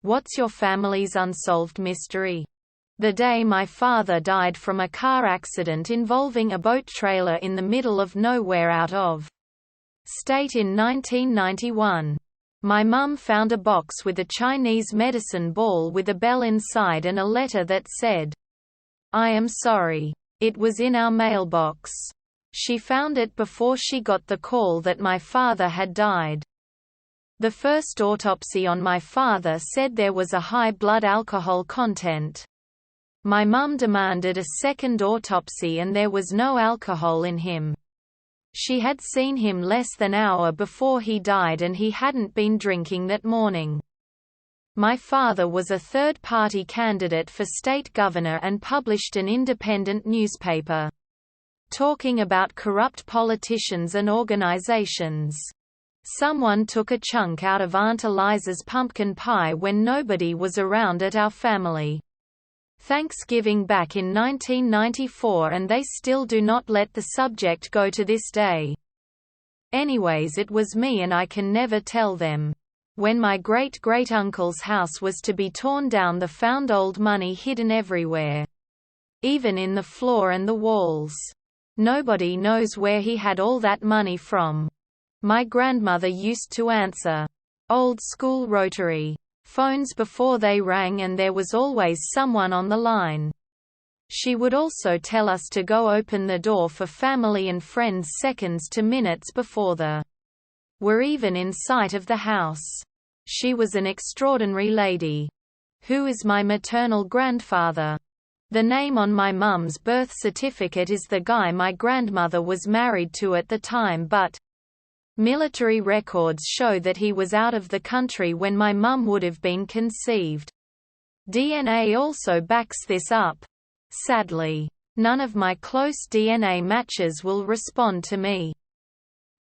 What's your family's unsolved mystery? The day my father died from a car accident involving a boat trailer in the middle of nowhere out of state in 1991. My mum found a box with a Chinese medicine ball with a bell inside and a letter that said, "I am sorry." It was in our mailbox. She found it before she got the call that my father had died. The first autopsy on my father said there was a high blood alcohol content. My mum demanded a second autopsy and there was no alcohol in him. She had seen him less than an hour before he died and he hadn't been drinking that morning. My father was a third-party candidate for state governor and published an independent newspaper talking about corrupt politicians and organizations. Someone took a chunk out of Aunt Eliza's pumpkin pie when nobody was around at our family Thanksgiving back in 1994, and they still do not let the subject go to this day. Anyways, it was me and I can never tell them. When my great-great-uncle's house was to be torn down, they found old money hidden everywhere. Even in the floor and the walls. Nobody knows where he had all that money from. My grandmother used to answer old-school rotary phones before they rang, and there was always someone on the line. She would also tell us to go open the door for family and friends seconds to minutes before they were even in sight of the house. She was an extraordinary lady. Who is my maternal grandfather? The name on my mum's birth certificate is the guy my grandmother was married to at the time, but military records show that he was out of the country when my mum would have been conceived. DNA also backs this up. Sadly, none of my close DNA matches will respond to me.